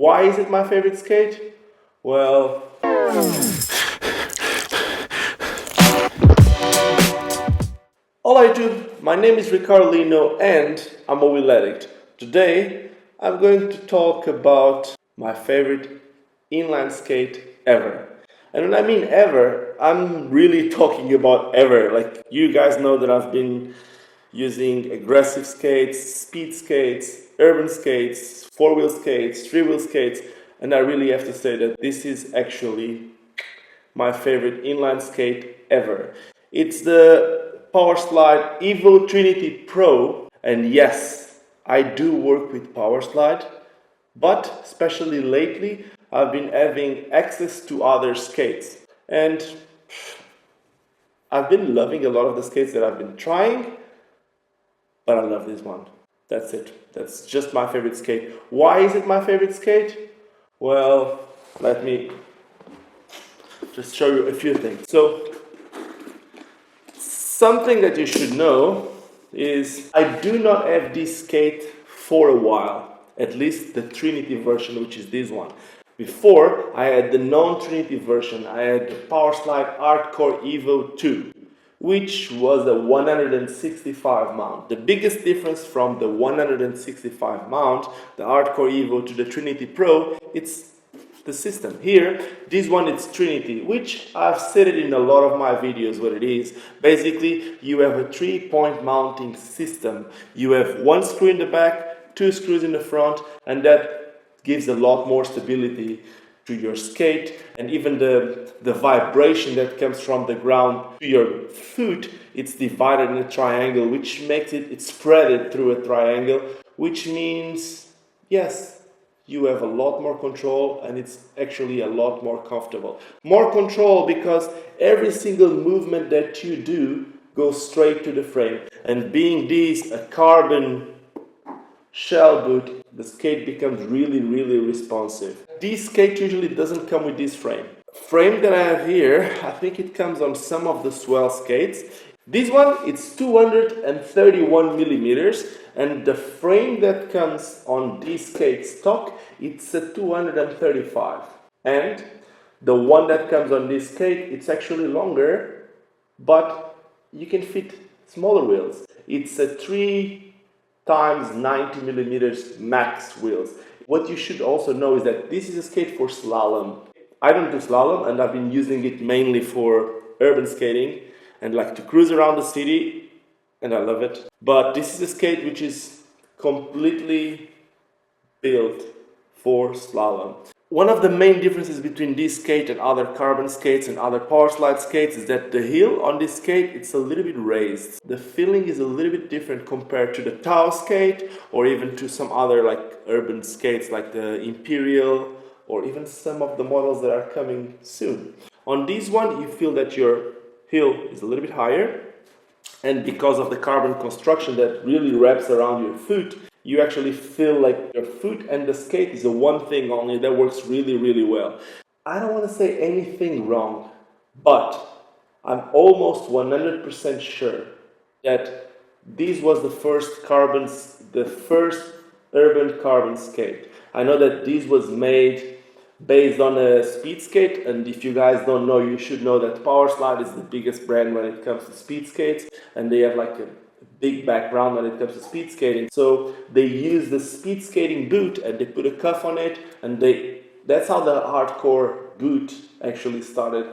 Why is it my favorite skate? Well, all I do, my name is Ricardo Lino and I'm a wheel addict. Today, I'm going to talk about my favorite inline skate ever. And when I mean ever, I'm really talking about ever. Like, you guys know that I've been using aggressive skates, speed skates, urban skates, four-wheel skates, three-wheel skates, and I really have to say that this is actually my favorite inline skate ever. It's the Powerslide EVO Trinity Pro, and yes, I do work with Powerslide, but especially lately, I've been having access to other skates, and I've been loving a lot of the skates that I've been trying, but I love this one. That's it. That's just my favorite skate. Why is it my favorite skate? Well, let me just show you a few things. So, something that you should know is I do not have this skate for a while, at least the Trinity version, which is this one. Before, I had the non-Trinity version. I had the Powerslide Hardcore EVO 2, which was a 165 mount. The biggest difference from the 165 mount, the Hardcore EVO, to the Trinity Pro, it's the system. Here, this one is Trinity, which I've said it in a lot of my videos what it is. Basically, you have a 3-point mounting system. You have one screw in the back, 2 screws in the front, and that gives a lot more stability to your skate, and even the vibration that comes from the ground to your foot, it's divided in a triangle, which makes it's spread through a triangle, which means, yes, you have a lot more control and it's actually a lot more comfortable. More control because every single movement that you do goes straight to the frame. And being this a carbon shell boot, the skate becomes really, really responsive. This skate usually doesn't come with this frame. Frame that I have here, I think it comes on some of the Swell skates. This one, it's 231 millimeters, and the frame that comes on this skate stock, it's a 235. And the one that comes on this skate, it's actually longer, but you can fit smaller wheels. It's a 3 times 90 millimeters max wheels. What you should also know is that this is a skate for slalom. I don't do slalom, and I've been using it mainly for urban skating and like to cruise around the city, and I love it. But this is a skate which is completely built for slalom. One of the main differences between this skate and other carbon skates and other Powerslide skates is that the heel on this skate, it's a little bit raised. The feeling is a little bit different compared to the Tau skate, or even to some other like urban skates like the Imperial, or even some of the models that are coming soon. On this one, you feel that your heel is a little bit higher, and because of the carbon construction that really wraps around your foot, you actually feel like your foot and the skate is the one thing only that works really, really well. I don't want to say anything wrong, but I'm almost 100% sure that this was the first urban carbon skate. I know that this was made based on a speed skate, and if you guys don't know, you should know that Powerslide is the biggest brand when it comes to speed skates, and they have like a big background when it comes to speed skating. So they use the speed skating boot and they put a cuff on it, and that's how the hardcore boot actually started.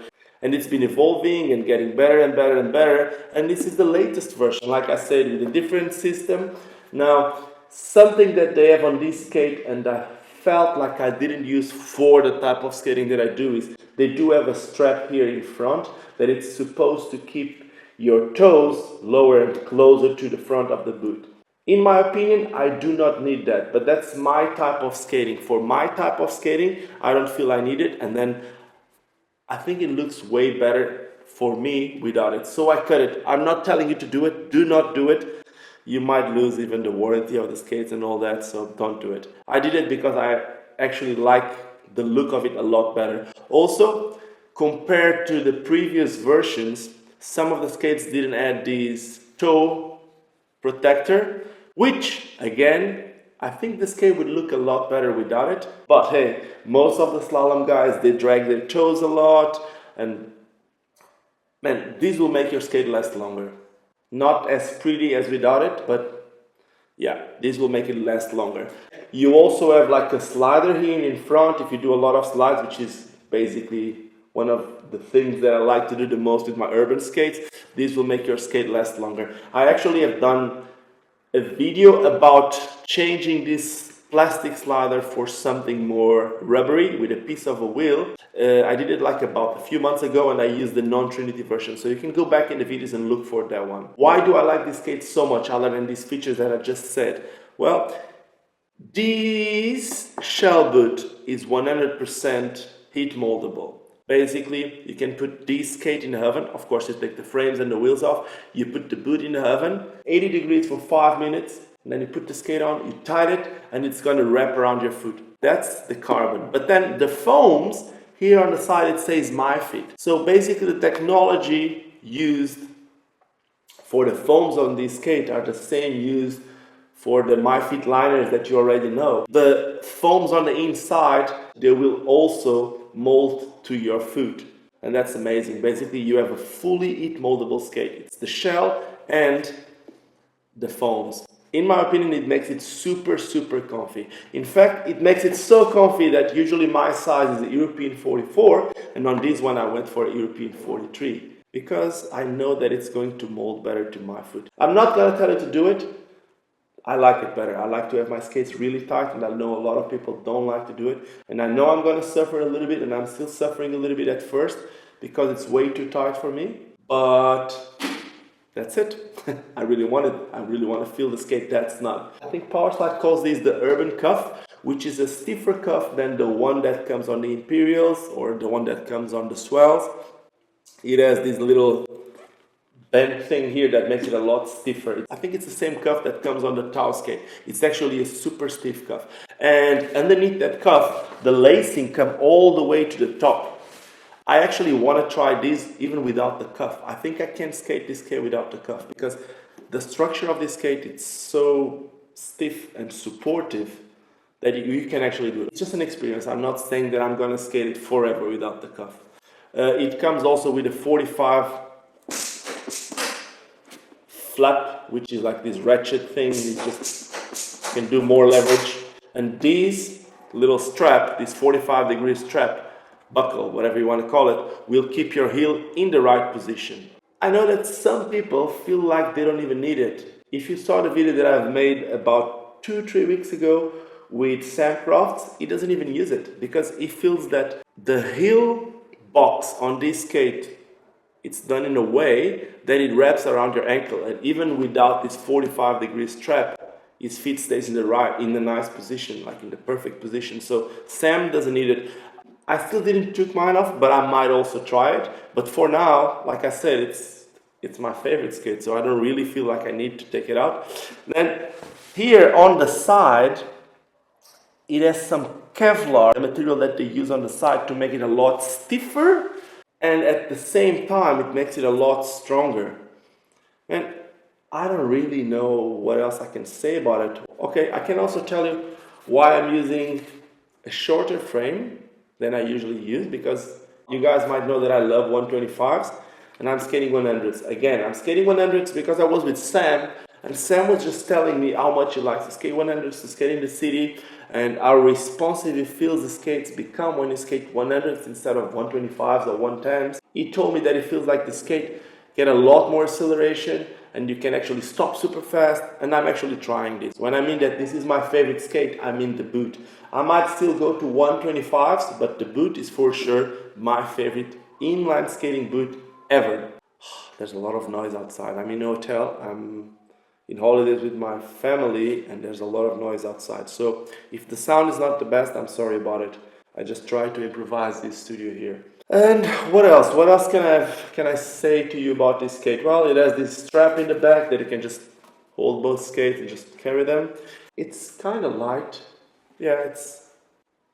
And it's been evolving and getting better and better and better, and this is the latest version, like I said, with a different system. Now, something that they have on this skate, and I felt like I didn't use for the type of skating that I do, is they do have a strap here in front that it's supposed to keep your toes lower and closer to the front of the boot. In my opinion, I do not need that, but that's my type of skating. For my type of skating, I don't feel I need it, and then I think it looks way better for me without it. So I cut it. I'm not telling you to do it. Do not do it. You might lose even the warranty of the skates and all that, so don't do it. I did it because I actually like the look of it a lot better. Also, compared to the previous versions, some of the skates didn't add this toe protector, which again I think the skate would look a lot better without it. But hey, most of the slalom guys, they drag their toes a lot, and man, these will make your skate last longer. Not as pretty as without it, but yeah, this will make it last longer. You also have like a slider here in front if you do a lot of slides, which is basically one of the things that I like to do the most with my urban skates. This will make your skate last longer. I actually have done a video about changing this plastic slider for something more rubbery with a piece of a wheel. I did it like about a few months ago, and I used the non-Trinity version, so you can go back in the videos and look for that one. Why do I like this skate so much other than these features that I just said? Well, this shell boot is 100% heat moldable. Basically, you can put this skate in the oven. Of course, you take the frames and the wheels off. You put the boot in the oven, 80 degrees for 5 minutes. And then you put the skate on, you tighten it, and it's going to wrap around your foot. That's the carbon. But then the foams, here on the side it says My Fit. So basically the technology used for the foams on this skate are the same used for the My Fit liners that you already know. The foams on the inside, they will also mold to your foot. And that's amazing. Basically you have a fully heat moldable skate. It's the shell and the foams. In my opinion, it makes it super comfy. In fact, it makes it so comfy that usually my size is a European 44, and on this one I went for a European 43 because I know that it's going to mold better to my foot. I'm not going to tell you to do it. I like it better. I like to have my skates really tight, and I know a lot of people don't like to do it. And I know I'm going to suffer a little bit, and I'm still suffering a little bit at first because it's way too tight for me. But that's it. I really want to feel the skate that snug. I think Powerslide calls this the urban cuff, which is a stiffer cuff than the one that comes on the Imperials or the one that comes on the Swells. It has this little bend thing here that makes it a lot stiffer. I think it's the same cuff that comes on the Tau skate. It's actually a super stiff cuff. And underneath that cuff, the lacing comes all the way to the top. I actually want to try this even without the cuff. I think I can skate this skate without the cuff because the structure of this skate is so stiff and supportive that you can actually do it. It's just an experience. I'm not saying that I'm going to skate it forever without the cuff. It comes also with a 45 flap, which is like this ratchet thing. You just can do more leverage. And this little strap, this 45-degree strap, buckle, whatever you want to call it, will keep your heel in the right position. I know that some people feel like they don't even need it. If you saw the video that I've made about 2-3 weeks ago with Sam Crofts, he doesn't even use it because he feels that the heel box on this skate, it's done in a way that it wraps around your ankle, and even without this 45-degree strap, his feet stays in the nice position, like in the perfect position. So Sam doesn't need it. I still didn't took mine off, but I might also try it. But for now, like I said, it's my favorite skate, so I don't really feel like I need to take it out. Then here on the side, it has some Kevlar, the material that they use on the side to make it a lot stiffer, and at the same time, it makes it a lot stronger. And I don't really know what else I can say about it. Okay, I can also tell you why I'm using a shorter frame than I usually use, because you guys might know that I love 125s and I'm skating 100s. Again, I'm skating 100s because I was with Sam, and Sam was just telling me how much he likes to skate 100s, to skate in the city, and how responsive he feels the skates become when you skate 100s instead of 125s or 110s. He told me that it feels like the skate get a lot more acceleration and you can actually stop super fast, and I'm actually trying this. When I mean that this is my favorite skate, I mean the boot. I might still go to 125s, but the boot is for sure my favorite inline skating boot ever. There's a lot of noise outside. I'm in a hotel, I'm in holidays with my family, and there's a lot of noise outside. So if the sound is not the best, I'm sorry about it. I just try to improvise this studio here. And what else? What else can I say to you about this skate? Well, it has this strap in the back that you can just hold both skates and just carry them. It's kind of light. Yeah,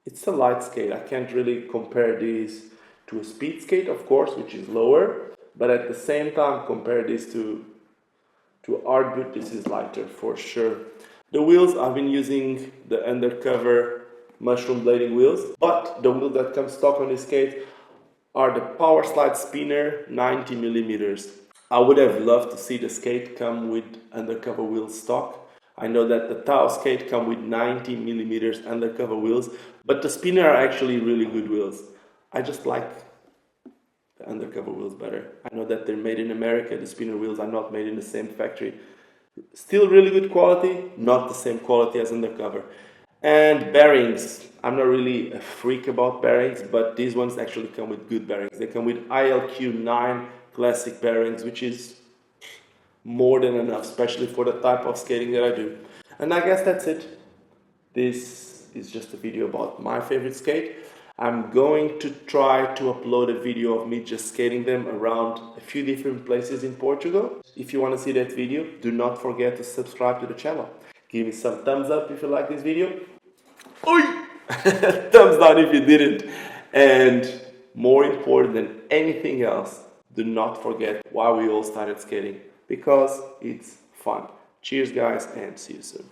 it's a light skate. I can't really compare these to a speed skate, of course, which is lower. But at the same time, compare this to art boot, this is lighter for sure. The wheels, I've been using the undercover mushroom blading wheels, but the wheels that come stock on this skate are the Powerslide Spinner 90 millimeters. I would have loved to see the skate come with undercover wheels stock. I know that the Tau skate come with 90 millimeters undercover wheels, but the Spinner are actually really good wheels. I just like the undercover wheels better. I know that they're made in America, the Spinner wheels are not made in the same factory. Still really good quality, not the same quality as undercover. And bearings, I'm not really a freak about bearings, but these ones actually come with good bearings. They come with ILQ9 classic bearings, which is more than enough, especially for the type of skating that I do. And I guess that's it. This is just a video about my favorite skate. I'm going to try to upload a video of me just skating them around a few different places in Portugal. If you want to see that video, do not forget to subscribe to the channel. Give me some thumbs up if you like this video. Oi! Thumbs down if you didn't. And more important than anything else, do not forget why we all started skating. Because it's fun. Cheers guys, and see you soon.